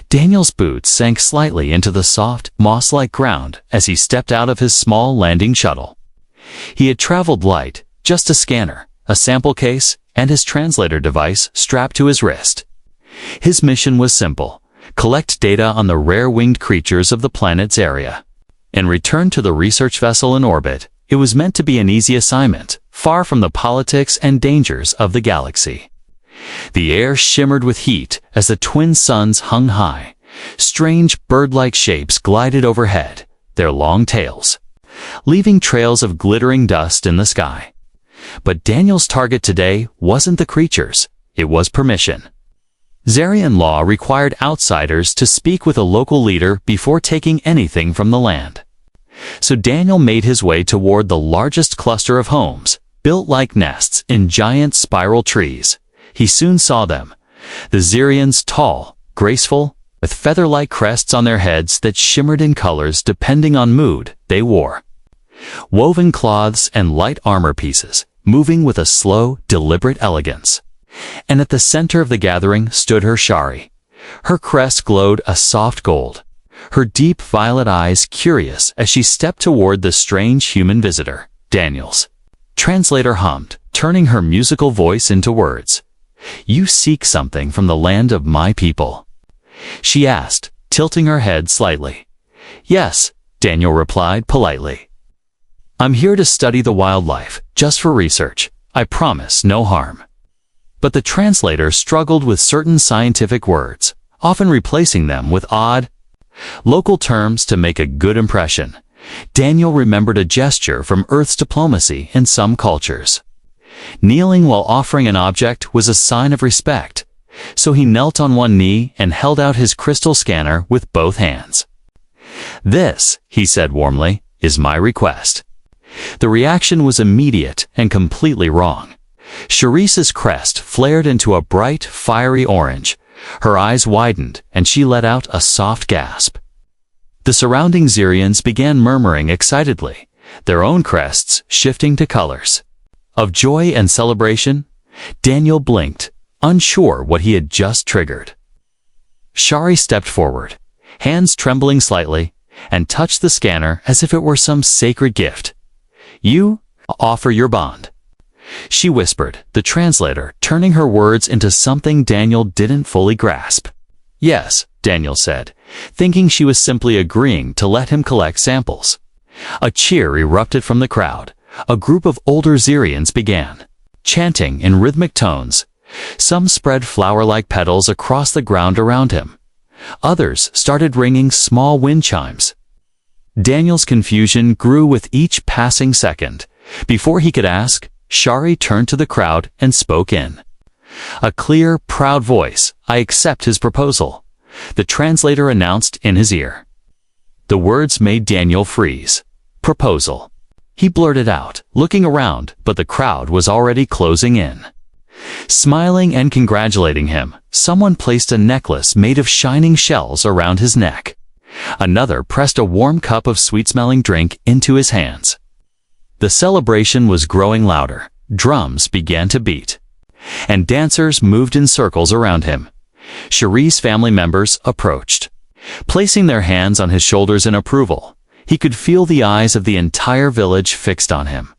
Daniel's boots sank slightly into the soft, moss-like ground as he stepped out of his small landing shuttle. He had traveled light, just a scanner, a sample case, and his translator device strapped to his wrist. His mission was simple: collect data on the rare winged creatures of the planet's area, and return to the research vessel in orbit. It was meant to be an easy assignment, far from the politics and dangers of the galaxy. The air shimmered with heat as the twin suns hung high. Strange bird-like shapes glided overhead, their long tails leaving trails of glittering dust in the sky. But Daniel's target today wasn't the creatures, it was permission. Zarian law required outsiders to speak with a local leader before taking anything from the land. So Daniel made his way toward the largest cluster of homes, built like nests in giant spiral trees. He soon saw them. The Zarians, tall, graceful, with feather-like crests on their heads that shimmered in colors depending on mood they wore. Woven cloths and light armor pieces, moving with a slow, deliberate elegance. And at the center of the gathering stood her Shari. Her crest glowed a soft gold, her deep violet eyes curious as she stepped toward the strange human visitor, Daniel's. Translator hummed, turning her musical voice into words. "You seek something from the land of my people?" she asked, tilting her head slightly. "Yes," Daniel replied politely. "I'm here to study the wildlife, just for research. I promise no harm." But the translator struggled with certain scientific words, often replacing them with odd, local terms to make a good impression. Daniel remembered a gesture from Earth's diplomacy in some cultures. Kneeling while offering an object was a sign of respect, so he knelt on one knee and held out his crystal scanner with both hands. "This," he said warmly, "is my request." The reaction was immediate and completely wrong. Sharice's crest flared into a bright, fiery orange. Her eyes widened, and she let out a soft gasp. The surrounding Zarians began murmuring excitedly, their own crests shifting to colors of joy and celebration. Daniel blinked, unsure what he had just triggered. Shari stepped forward, hands trembling slightly, and touched the scanner as if it were some sacred gift. "You offer your bond," she whispered, the translator turning her words into something Daniel didn't fully grasp. "Yes," Daniel said, thinking she was simply agreeing to let him collect samples. A cheer erupted from the crowd. A group of older Zarians began, chanting in rhythmic tones. Some spread flower-like petals across the ground around him. Others started ringing small wind chimes. Daniel's confusion grew with each passing second. Before he could ask, Shari turned to the crowd and spoke in a clear, proud voice. "I accept his proposal," the translator announced in his ear. The words made Daniel freeze. "Proposal." He blurted out, looking around, but the crowd was already closing in. Smiling and congratulating him, someone placed a necklace made of shining shells around his neck. Another pressed a warm cup of sweet-smelling drink into his hands. The celebration was growing louder. Drums began to beat, and dancers moved in circles around him. Sharice's family members approached, placing their hands on his shoulders in approval. He could feel the eyes of the entire village fixed on him.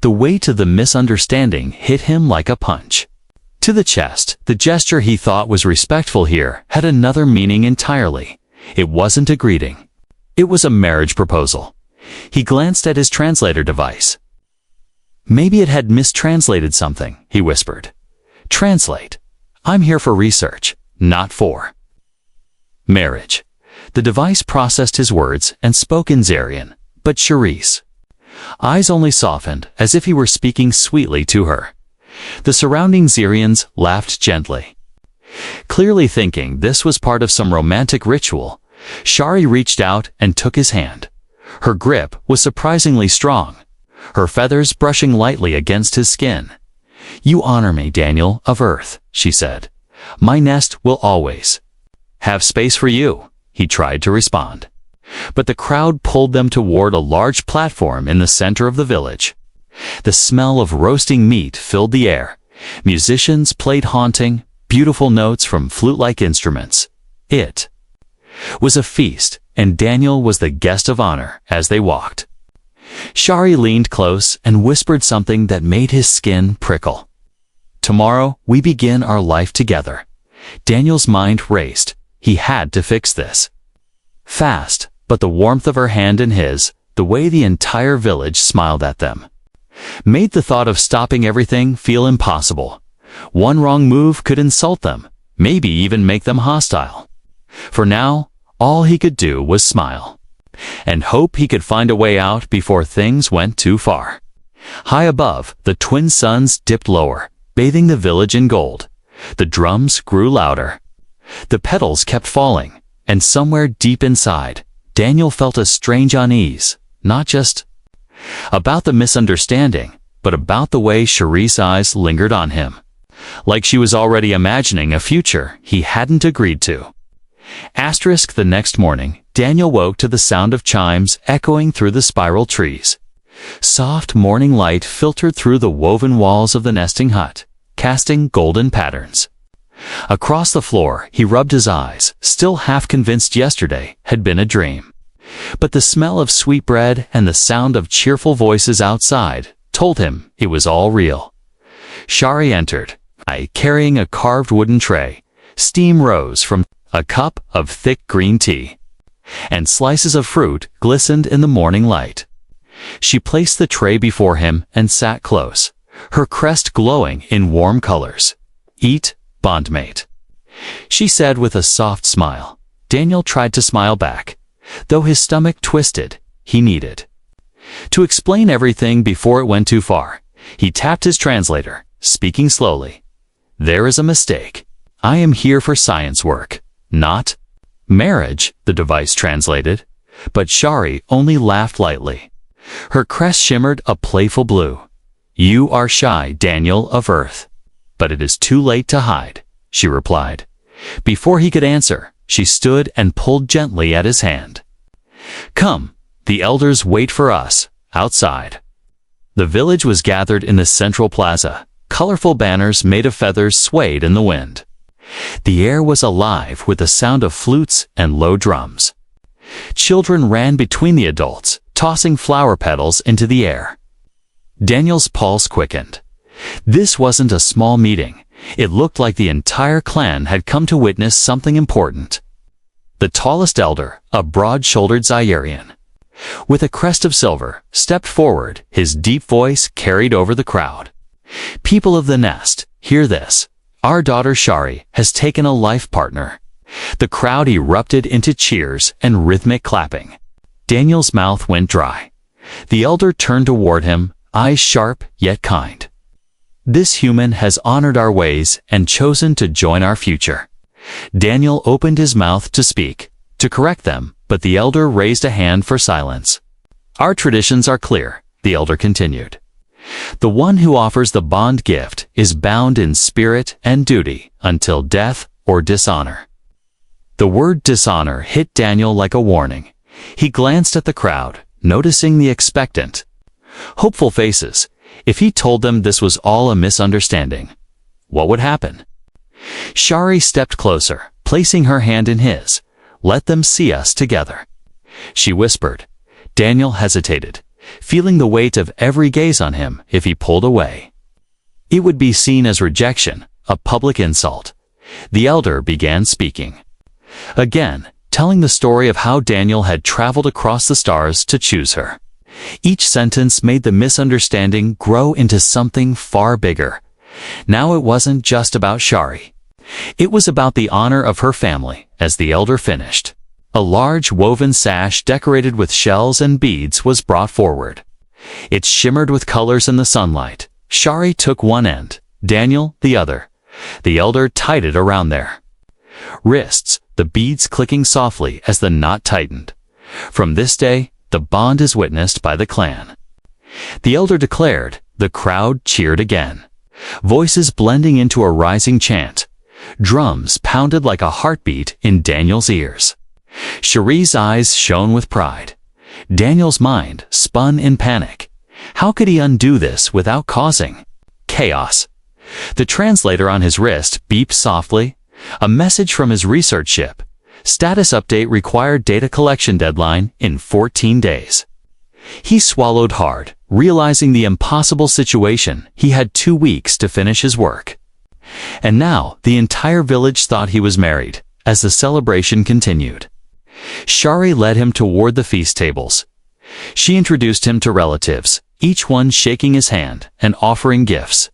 The weight of the misunderstanding hit him like a punch to the chest. The gesture he thought was respectful here had another meaning entirely. It wasn't a greeting. It was a marriage proposal. He glanced at his translator device. Maybe it had mistranslated something, he whispered. "Translate. I'm here for research, not for marriage." The device processed his words and spoke in Zarian, but Sharice's eyes only softened, as if he were speaking sweetly to her. The surrounding Zarians laughed gently. Clearly thinking this was part of some romantic ritual, Shari reached out and took his hand. Her grip was surprisingly strong, her feathers brushing lightly against his skin. "You honor me, Daniel of Earth," she said. "My nest will always have space for you," he tried to respond. But the crowd pulled them toward a large platform in the center of the village. The smell of roasting meat filled the air. Musicians played haunting, beautiful notes from flute-like instruments. It was a feast, and Daniel was the guest of honor as they walked. Shari leaned close and whispered something that made his skin prickle. "Tomorrow, we begin our life together." Daniel's mind raced. He had to fix this fast, but the warmth of her hand in his, the way the entire village smiled at them, made the thought of stopping everything feel impossible. One wrong move could insult them, maybe even make them hostile. For now, all he could do was smile and hope he could find a way out before things went too far. High above, the twin suns dipped lower, bathing the village in gold. The drums grew louder. The petals kept falling, and somewhere deep inside, Daniel felt a strange unease, not just about the misunderstanding, but about the way Shari's eyes lingered on him, like she was already imagining a future he hadn't agreed to. The next morning, Daniel woke to the sound of chimes echoing through the spiral trees. Soft morning light filtered through the woven walls of the nesting hut, casting golden patterns. Across the floor, he rubbed his eyes, still half convinced yesterday had been a dream. But the smell of sweet bread and the sound of cheerful voices outside told him it was all real. Shari entered, carrying a carved wooden tray. Steam rose from a cup of thick green tea, and slices of fruit glistened in the morning light. She placed the tray before him and sat close, her crest glowing in warm colors. "Eat, bondmate," she said with a soft smile. Daniel tried to smile back, though his stomach twisted. He needed to explain everything before it went too far. He tapped his translator, speaking slowly. "There is a mistake. I am here for science work, not marriage," the device translated. But Shari only laughed lightly. Her crest shimmered a playful blue. "You are shy, Daniel of Earth, but it is too late to hide," she replied. Before he could answer, she stood and pulled gently at his hand. "Come, the elders wait for us, outside." The village was gathered in the central plaza. Colorful banners made of feathers swayed in the wind. The air was alive with the sound of flutes and low drums. Children ran between the adults, tossing flower petals into the air. Daniel's pulse quickened. This wasn't a small meeting. It looked like the entire clan had come to witness something important. The tallest elder, a broad-shouldered Zairian, with a crest of silver, stepped forward, his deep voice carried over the crowd. "People of the nest, hear this. Our daughter Shari has taken a life partner." The crowd erupted into cheers and rhythmic clapping. Daniel's mouth went dry. The elder turned toward him, eyes sharp yet kind. "This human has honored our ways and chosen to join our future." Daniel opened his mouth to speak, to correct them, but the elder raised a hand for silence. "Our traditions are clear," the elder continued. "The one who offers the bond gift is bound in spirit and duty until death or dishonor." The word dishonor hit Daniel like a warning. He glanced at the crowd, noticing the expectant, hopeful faces. If he told them this was all a misunderstanding, what would happen? Shari stepped closer, placing her hand in his. "Let them see us together," she whispered. Daniel hesitated, feeling the weight of every gaze on him. If he pulled away, it would be seen as rejection, a public insult. The elder began speaking again, telling the story of how Daniel had traveled across the stars to choose her. Each sentence made the misunderstanding grow into something far bigger. Now it wasn't just about Shari. It was about the honor of her family. As the elder finished, a large woven sash decorated with shells and beads was brought forward. It shimmered with colors in the sunlight. Shari took one end, Daniel the other. The elder tied it around their wrists, the beads clicking softly as the knot tightened. "From this day, the bond is witnessed by the clan," the elder declared. The crowd cheered again, voices blending into a rising chant. Drums pounded like a heartbeat in Daniel's ears. Shari's eyes shone with pride. Daniel's mind spun in panic. How could he undo this without causing chaos? The translator on his wrist beeped softly. A message from his research ship. Status update required data collection deadline in 14 days. He swallowed hard, realizing the impossible situation. He had 2 weeks to finish his work. And now, the entire village thought he was married, as the celebration continued. Shari led him toward the feast tables. She introduced him to relatives, each one shaking his hand and offering gifts.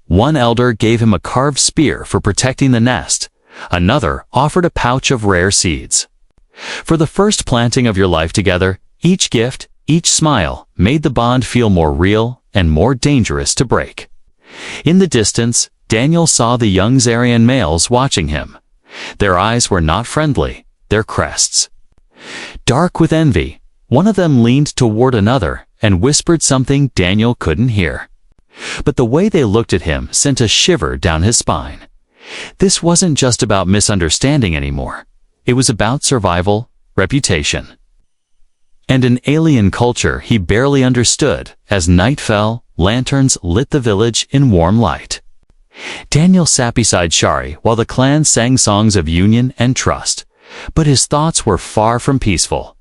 One elder gave him a carved spear for protecting the nest. Another offered a pouch of rare seeds. For the first planting of your life together, each gift, each smile, made the bond feel more real and more dangerous to break. In the distance, Daniel saw the young Zarian males watching him. Their eyes were not friendly, their crests dark with envy. One of them leaned toward another and whispered something Daniel couldn't hear. But the way they looked at him sent a shiver down his spine. This wasn't just about misunderstanding anymore. It was about survival, reputation, and an alien culture he barely understood. As night fell, lanterns lit the village in warm light. Daniel sat beside Shari while the clan sang songs of union and trust, but his thoughts were far from peaceful.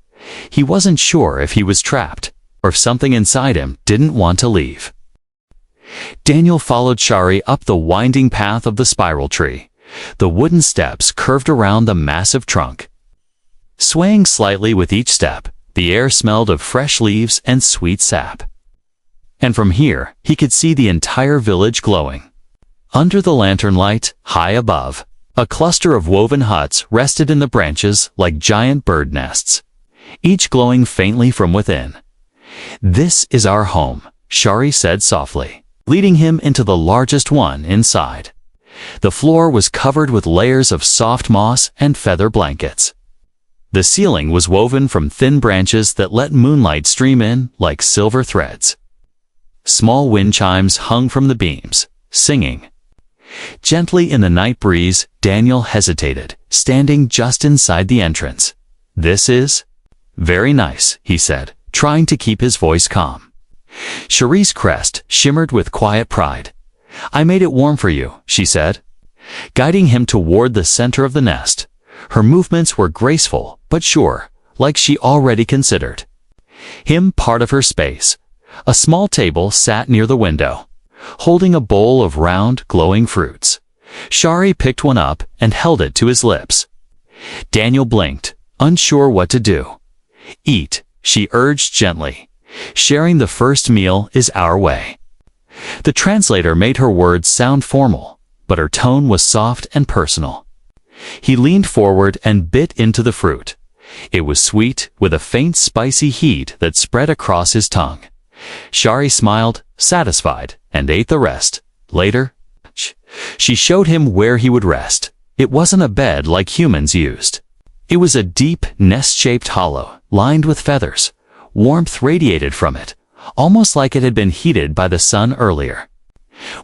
He wasn't sure if he was trapped, or if something inside him didn't want to leave. Daniel followed Shari up the winding path of the spiral tree. The wooden steps curved around the massive trunk. Swaying slightly with each step, the air smelled of fresh leaves and sweet sap. And from here, he could see the entire village glowing. Under the lantern light, high above, a cluster of woven huts rested in the branches like giant bird nests, each glowing faintly from within. "This is our home," Shari said softly, leading him into the largest one inside. The floor was covered with layers of soft moss and feather blankets. The ceiling was woven from thin branches that let moonlight stream in like silver threads. Small wind chimes hung from the beams, singing. Gently in the night breeze, Daniel hesitated, standing just inside the entrance. "This is very nice," he said, trying to keep his voice calm. Shari's crest shimmered with quiet pride. "I made it warm for you," she said, guiding him toward the center of the nest. Her movements were graceful, but sure, like she already considered him part of her space. A small table sat near the window, holding a bowl of round, glowing fruits. Shari picked one up and held it to his lips. Daniel blinked, unsure what to do. "Eat," she urged gently. "Sharing the first meal is our way." The translator made her words sound formal, but her tone was soft and personal. He leaned forward and bit into the fruit. It was sweet, with a faint spicy heat that spread across his tongue. Shari smiled, satisfied, and ate the rest. Later, she showed him where he would rest. It wasn't a bed like humans used. It was a deep, nest-shaped hollow, lined with feathers. Warmth radiated from it, almost like it had been heated by the sun earlier.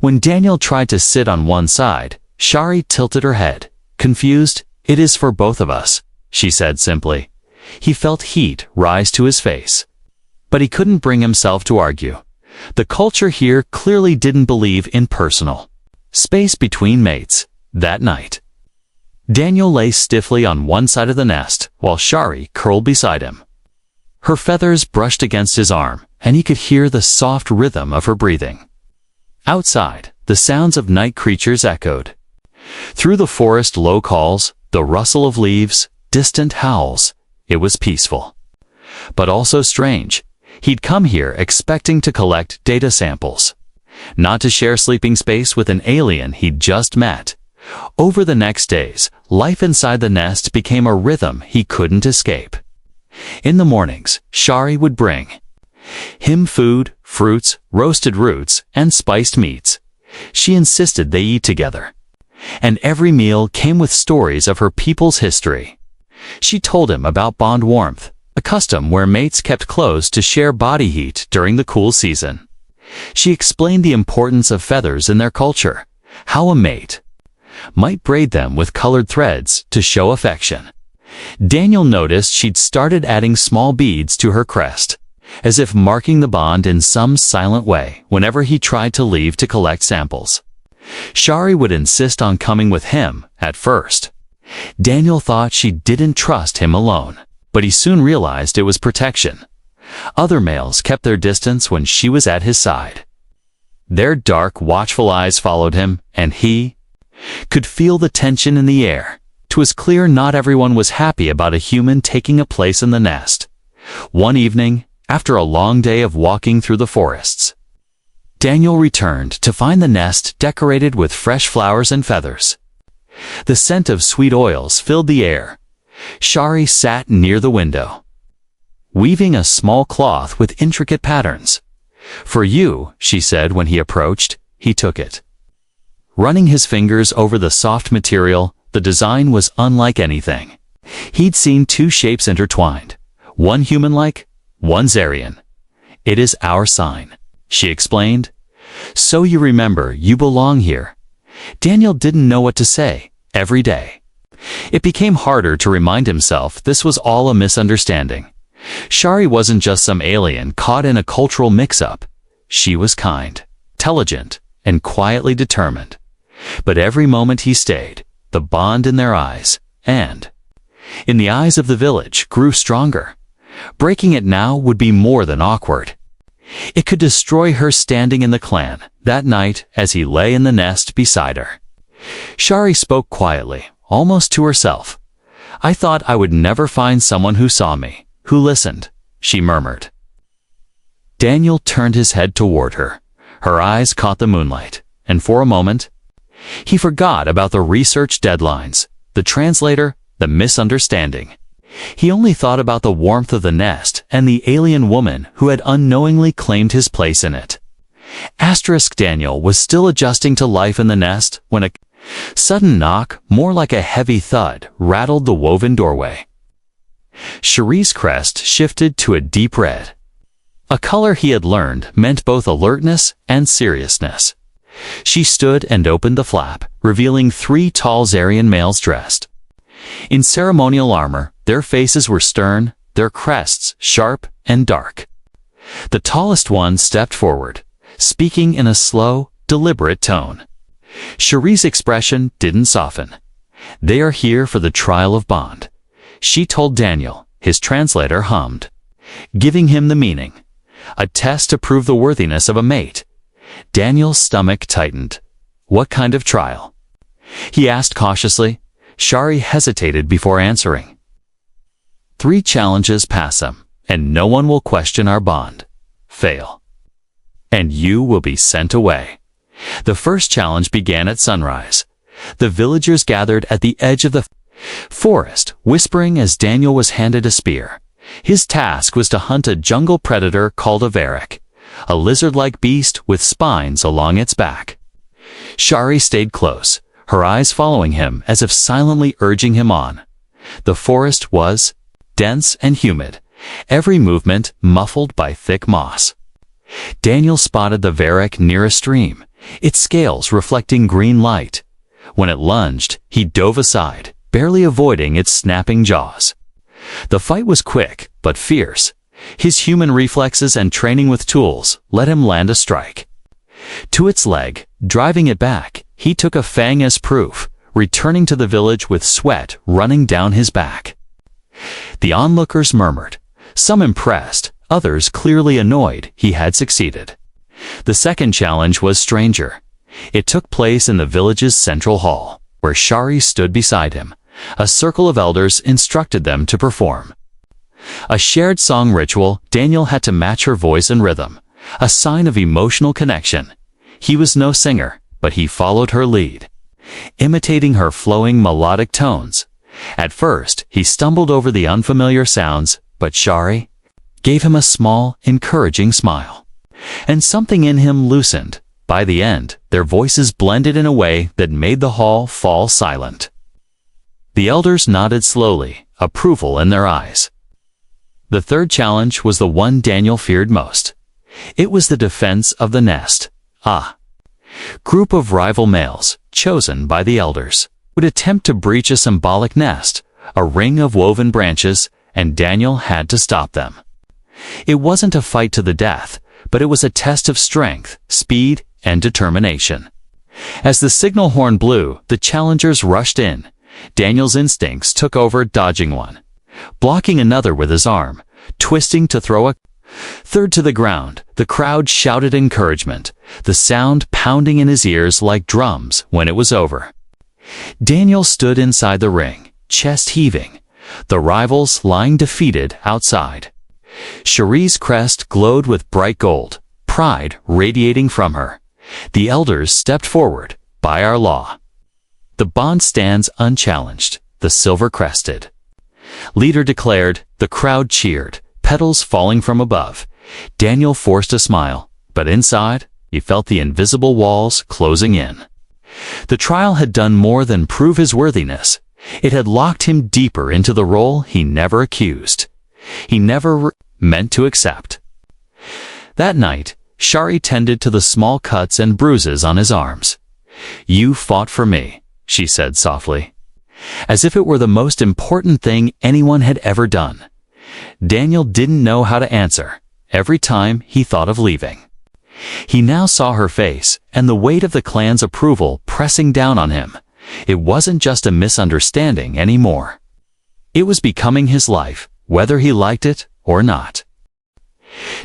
When Daniel tried to sit on one side, Shari tilted her head. Confused, "It is for both of us," she said simply. He felt heat rise to his face, but he couldn't bring himself to argue. The culture here clearly didn't believe in personal space between mates. That night, Daniel lay stiffly on one side of the nest, while Shari curled beside him. Her feathers brushed against his arm, and he could hear the soft rhythm of her breathing. Outside, the sounds of night creatures echoed. Through the forest low calls, the rustle of leaves, distant howls. It was peaceful, but also strange. He'd come here expecting to collect data samples, not to share sleeping space with an alien he'd just met. Over the next days, life inside the nest became a rhythm he couldn't escape. In the mornings, Shari would bring him food, fruits, roasted roots, and spiced meats. She insisted they eat together, and every meal came with stories of her people's history. She told him about bond warmth, a custom where mates kept close to share body heat during the cool season. She explained the importance of feathers in their culture, how a mate might braid them with colored threads to show affection. Daniel noticed she'd started adding small beads to her crest, as if marking the bond in some silent way whenever he tried to leave to collect samples. Shari would insist on coming with him at first, Daniel thought she didn't trust him alone, but he soon realized it was protection. Other males kept their distance when she was at his side. Their dark, watchful eyes followed him, and he could feel the tension in the air. It was clear not everyone was happy about a human taking a place in the nest. One evening, after a long day of walking through the forests, Daniel returned to find the nest decorated with fresh flowers and feathers. The scent of sweet oils filled the air. Shari sat near the window, weaving a small cloth with intricate patterns. "For you," she said when he approached. He took it. Running his fingers over the soft material, the design was unlike anything he'd seen. Two shapes intertwined, one human-like, one Zarian. "It is our sign," she explained. "So you remember you belong here." Daniel didn't know what to say. Every day, it became harder to remind himself this was all a misunderstanding. Shari wasn't just some alien caught in a cultural mix-up. She was kind, intelligent, and quietly determined. But every moment he stayed, the bond in their eyes, and in the eyes of the village, grew stronger. Breaking it now would be more than awkward. It could destroy her standing in the clan. That night, as he lay in the nest beside her, Shari spoke quietly, almost to herself. "I thought I would never find someone who saw me, who listened," she murmured. Daniel turned his head toward her. Her eyes caught the moonlight, and for a moment, he forgot about the research deadlines, the translator, the misunderstanding. He only thought about the warmth of the nest and the alien woman who had unknowingly claimed his place in it. Daniel was still adjusting to life in the nest when a sudden knock, more like a heavy thud, rattled the woven doorway. Shari's crest shifted to a deep red. A color he had learned meant both alertness and seriousness. She stood and opened the flap, revealing 3 tall Zarian males dressed in ceremonial armor. Their faces were stern, their crests sharp and dark. The tallest one stepped forward, speaking in a slow, deliberate tone. Shari's expression didn't soften. "They are here for the trial of bond," she told Daniel. His translator hummed, giving him the meaning. "A test to prove the worthiness of a mate." Daniel's stomach tightened. "What kind of trial?" he asked cautiously. Shari hesitated before answering. "3 challenges pass them, and no one will question our bond. Fail, and you will be sent away." The first challenge began at sunrise. The villagers gathered at the edge of the forest, whispering as Daniel was handed a spear. His task was to hunt a jungle predator called a Varrock, a lizard-like beast with spines along its back. Shari stayed close, her eyes following him as if silently urging him on. The forest was dense and humid, every movement muffled by thick moss. Daniel spotted the Varrock near a stream, its scales reflecting green light. When it lunged, he dove aside, barely avoiding its snapping jaws. The fight was quick, but fierce. His human reflexes and training with tools let him land a strike to its leg, driving it back. He took a fang as proof, returning to the village with sweat running down his back. The onlookers murmured, some impressed, others clearly annoyed he had succeeded. The second challenge was stranger. It took place in the village's central hall, where Shari stood beside him. A circle of elders instructed them to perform a shared song ritual. Daniel had to match her voice and rhythm, a sign of emotional connection. He was no singer, but he followed her lead, imitating her flowing melodic tones. At first, he stumbled over the unfamiliar sounds, but Shari gave him a small, encouraging smile, and something in him loosened. By the end, their voices blended in a way that made the hall fall silent. The elders nodded slowly, approval in their eyes. The third challenge was the one Daniel feared most. It was the defense of the nest. A group of rival males, chosen by the elders, would attempt to breach a symbolic nest, a ring of woven branches, and Daniel had to stop them. It wasn't a fight to the death, but it was a test of strength, speed, and determination. As the signal horn blew, the challengers rushed in. Daniel's instincts took over, dodging one, blocking another with his arm, twisting to throw a third to the ground. The crowd shouted encouragement, the sound pounding in his ears like drums when it was over. Daniel stood inside the ring, chest heaving, the rivals lying defeated outside. Cherie's crest glowed with bright gold, pride radiating from her. The elders stepped forward, by our law. The bond stands unchallenged, the silver-crested leader declared. The crowd cheered, petals falling from above. Daniel forced a smile, but inside, he felt the invisible walls closing in. The trial had done more than prove his worthiness. It had locked him deeper into the role he never accused. He never meant to accept. That night, Shari tended to the small cuts and bruises on his arms. "You fought for me," she said softly, as if it were the most important thing anyone had ever done. Daniel didn't know how to answer every time he thought of leaving. He now saw her face and the weight of the clan's approval pressing down on him. It wasn't just a misunderstanding anymore. It was becoming his life, whether he liked it or not.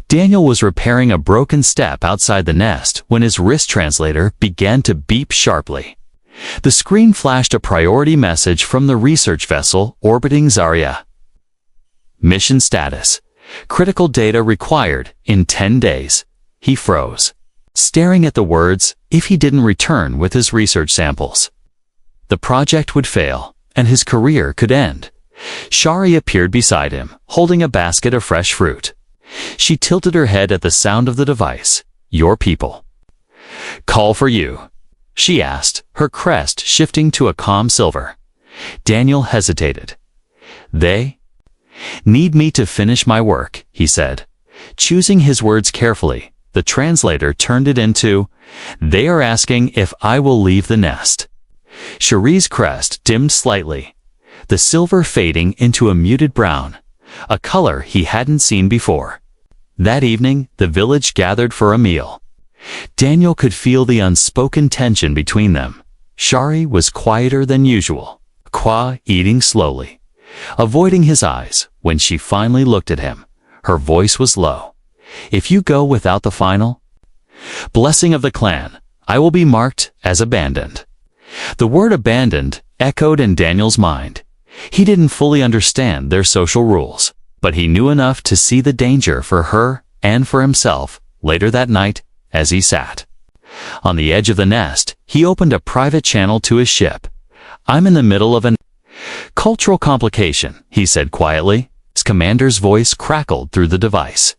Daniel was repairing a broken step outside the nest when his wrist translator began to beep sharply. The screen flashed a priority message from the research vessel orbiting Zarya. Mission status: critical data required in 10 days. He froze, staring at the words. If he didn't return with his research samples, the project would fail, and his career could end. Shari appeared beside him, holding a basket of fresh fruit. She tilted her head at the sound of the device. "Your people call for you," she asked, her crest shifting to a calm silver. Daniel hesitated. "They need me to finish my work," he said. Choosing his words carefully, the translator turned it into, "They are asking if I will leave the nest." Cherie's crest dimmed slightly, the silver fading into a muted brown, a color he hadn't seen before. That evening, the village gathered for a meal. Daniel could feel the unspoken tension between them. Shari was quieter than usual, eating slowly, avoiding his eyes. When she finally looked at him, her voice was low. "If you go without the final blessing of the clan, I will be marked as abandoned." The word abandoned echoed in Daniel's mind. He didn't fully understand their social rules, but he knew enough to see the danger for her and for himself. Later that night, as he sat on the edge of the nest, he opened a private channel to his ship. "I'm in the middle of an cultural complication," he said quietly. His commander's voice crackled through the device.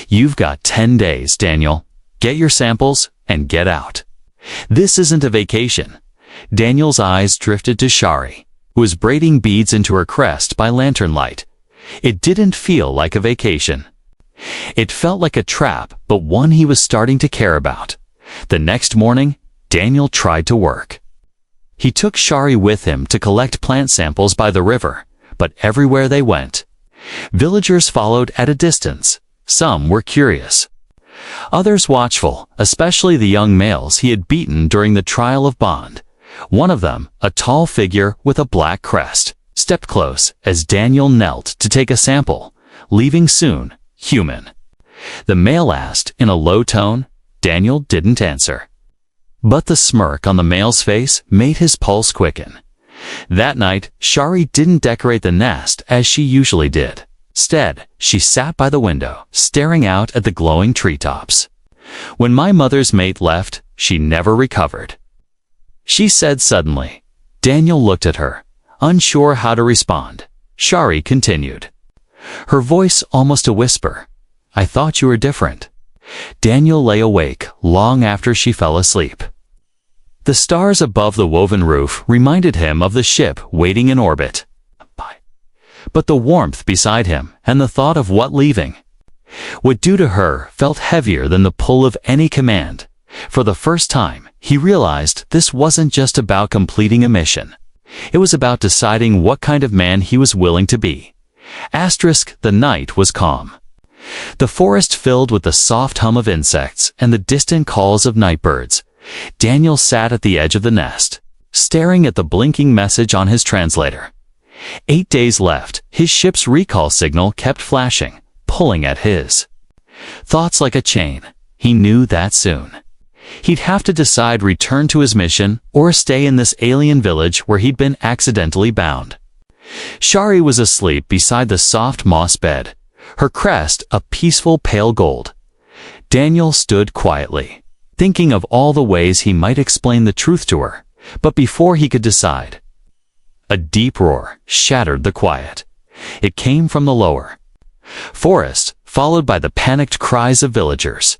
"You've got 10 days, Daniel. Get your samples and get out. This isn't a vacation." Daniel's eyes drifted to Shari, who was braiding beads into her crest by lantern light. It didn't feel like a vacation. It felt like a trap, but one he was starting to care about. The next morning, Daniel tried to work. He took Shari with him to collect plant samples by the river, but everywhere they went, villagers followed at a distance. Some were curious, others watchful, especially the young males he had beaten during the trial of bond. One of them, a tall figure with a black crest, stepped close as Daniel knelt to take a sample. "Leaving soon, human?" the male asked in a low tone. Daniel didn't answer, but the smirk on the male's face made his pulse quicken. That night, Shari didn't decorate the nest as she usually did. Instead, she sat by the window, staring out at the glowing treetops. "When my mother's mate left, she never recovered," she said suddenly. Daniel looked at her, unsure how to respond. Shari continued, her voice almost a whisper. "I thought you were different." Daniel lay awake long after she fell asleep. The stars above the woven roof reminded him of the ship waiting in orbit. But the warmth beside him and the thought of what leaving would do to her felt heavier than the pull of any command. For the first time, he realized this wasn't just about completing a mission. It was about deciding what kind of man he was willing to be. The night was calm. The forest filled with the soft hum of insects and the distant calls of night birds. Daniel sat at the edge of the nest, staring at the blinking message on his translator. 8 days left. His ship's recall signal kept flashing, pulling at his thoughts like a chain. He knew that soon he'd have to decide return to his mission or stay in this alien village where he'd been accidentally bound. Shari was asleep beside the soft moss bed, her crest a peaceful pale gold. Daniel stood quietly, thinking of all the ways he might explain the truth to her, but before he could decide, a deep roar shattered the quiet. It came from the lower forest, followed by the panicked cries of villagers.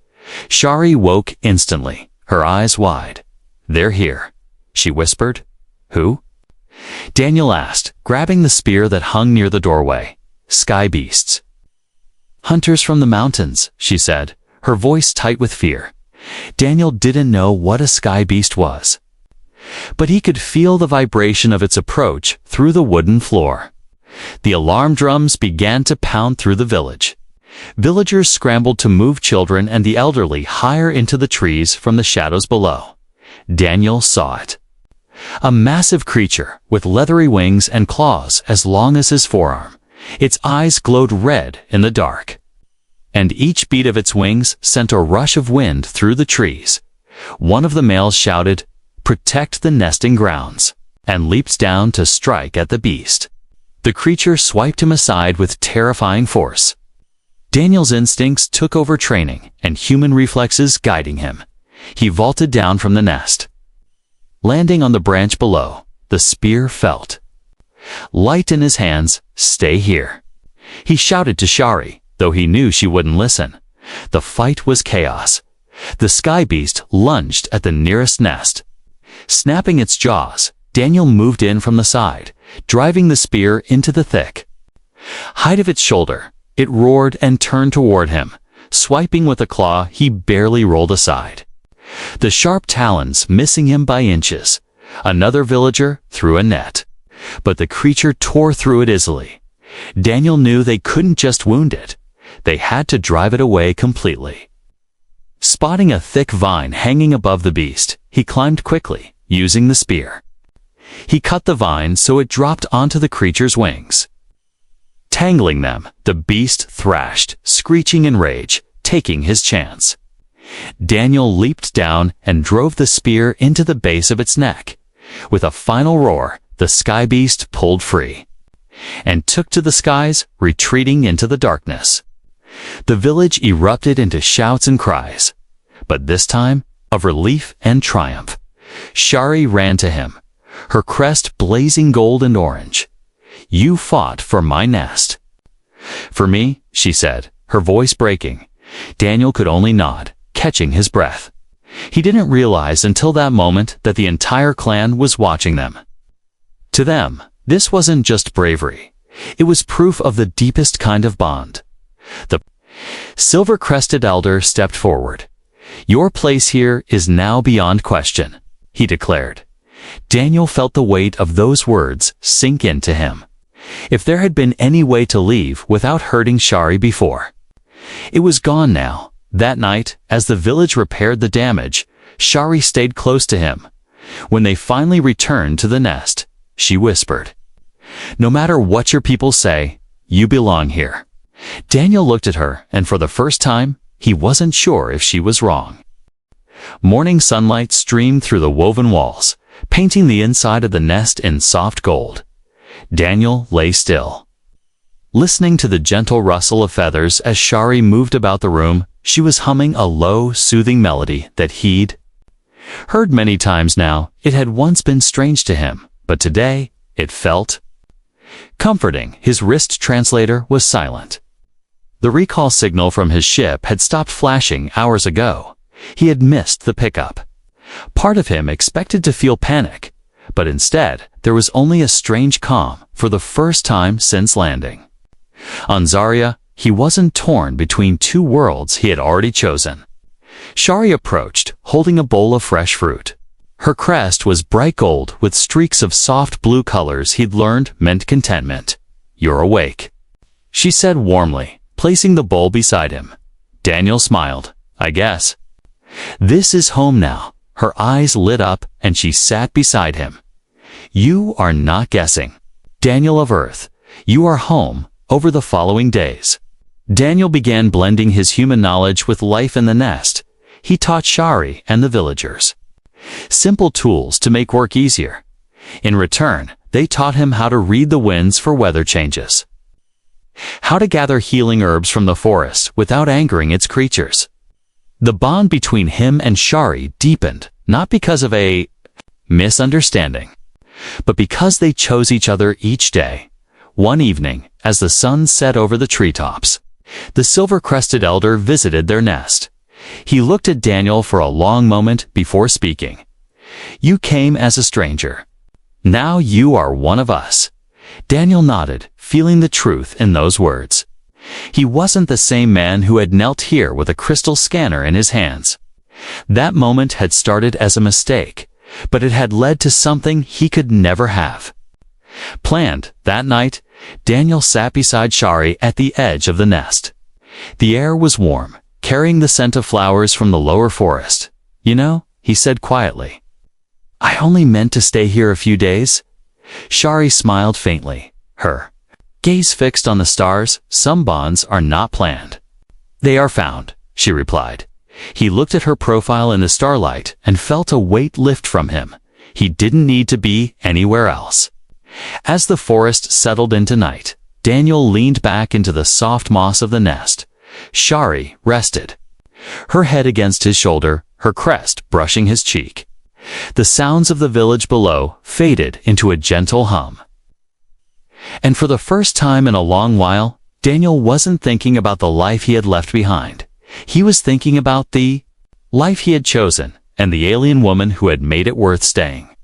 Shari woke instantly, her eyes wide. "They're here," she whispered. "Who?" Daniel asked, grabbing the spear that hung near the doorway. "Sky beasts." "Hunters from the mountains," she said, her voice tight with fear. Daniel didn't know what a sky beast was, but he could feel the vibration of its approach through the wooden floor. The alarm drums began to pound through the village. Villagers scrambled to move children and the elderly higher into the trees from the shadows below. Daniel saw it. A massive creature with leathery wings and claws as long as his forearm. Its eyes glowed red in the dark, and each beat of its wings sent a rush of wind through the trees. One of the males shouted, "Protect the nesting grounds," and leaped down to strike at the beast. The creature swiped him aside with terrifying force. Daniel's instincts took over training and human reflexes guiding him. He vaulted down from the nest. Landing on the branch below, the spear felt light in his hands. "Stay here," he shouted to Shari, though he knew she wouldn't listen. The fight was chaos. The sky beast lunged at the nearest nest. Snapping its jaws, Daniel moved in from the side, driving the spear into the thick height of its shoulder. It roared and turned toward him, swiping with a claw he barely rolled aside, the sharp talons missing him by inches. Another villager threw a net, but the creature tore through it easily. Daniel knew they couldn't just wound it. They had to drive it away completely. Spotting a thick vine hanging above the beast, he climbed quickly, using the spear. He cut the vine so it dropped onto the creature's wings. Tangling them, the beast thrashed, screeching in rage, taking his chance. Daniel leaped down and drove the spear into the base of its neck. With a final roar, the sky beast pulled free and took to the skies, retreating into the darkness. The village erupted into shouts and cries, but this time of relief and triumph. Shari ran to him, her crest blazing gold and orange. "You fought for my nest." "For me," she said, her voice breaking. Daniel could only nod, catching his breath. He didn't realize until that moment that the entire clan was watching them. To them, this wasn't just bravery. It was proof of the deepest kind of bond. The silver-crested elder stepped forward. "Your place here is now beyond question," he declared. Daniel felt the weight of those words sink into him. If there had been any way to leave without hurting Shari before, it was gone now. That night, as the village repaired the damage, Shari stayed close to him. When they finally returned to the nest, she whispered, "No matter what your people say, you belong here." Daniel looked at her, and for the first time, he wasn't sure if she was wrong. Morning sunlight streamed through the woven walls, painting the inside of the nest in soft gold. Daniel lay still, listening to the gentle rustle of feathers as Shari moved about the room. She was humming a low, soothing melody that he'd heard many times now. It had once been strange to him, but today it felt comforting. His wrist translator was silent. The recall signal from his ship had stopped flashing hours ago. He had missed the pickup. Part of him expected to feel panic, but instead there was only a strange calm for the first time since landing. On Zarya, he wasn't torn between two worlds he had already chosen. Shari approached, holding a bowl of fresh fruit. Her crest was bright gold with streaks of soft blue colors he'd learned meant contentment. "You're awake," she said warmly, placing the bowl beside him. Daniel smiled. "I guess. This is home now." Her eyes lit up and she sat beside him, You are not guessing. Daniel of Earth, you are home over the following days. Daniel began blending his human knowledge with life in the nest. He taught Shari and the villagers simple tools to make work easier. In return, they taught him how to read the winds for weather changes, how to gather healing herbs from the forest without angering its creatures. The bond between him and Shari deepened, not because of a misunderstanding, but because they chose each other each day. One evening, as the sun set over the treetops, the silver-crested elder visited their nest. He looked at Daniel for a long moment before speaking. You came as a stranger. Now you are one of us. Daniel nodded, feeling the truth in those words. He wasn't the same man who had knelt here with a crystal scanner in his hands. That moment had started as a mistake, but it had led to something he could never have planned. That night, Daniel sat beside Shari at the edge of the nest. The air was warm, carrying the scent of flowers from the lower forest. You know, he said quietly, I only meant to stay here a few days. Shari smiled faintly, her gaze fixed on the stars. Some bonds are not planned. They are found, she replied. He looked at her profile in the starlight and felt a weight lift from him. He didn't need to be anywhere else. As the forest settled into night, Daniel leaned back into the soft moss of the nest. Shari rested, her head against his shoulder, her crest brushing his cheek. The sounds of the village below faded into a gentle hum. And for the first time in a long while, Daniel wasn't thinking about the life he had left behind. He was thinking about the life he had chosen and the alien woman who had made it worth staying.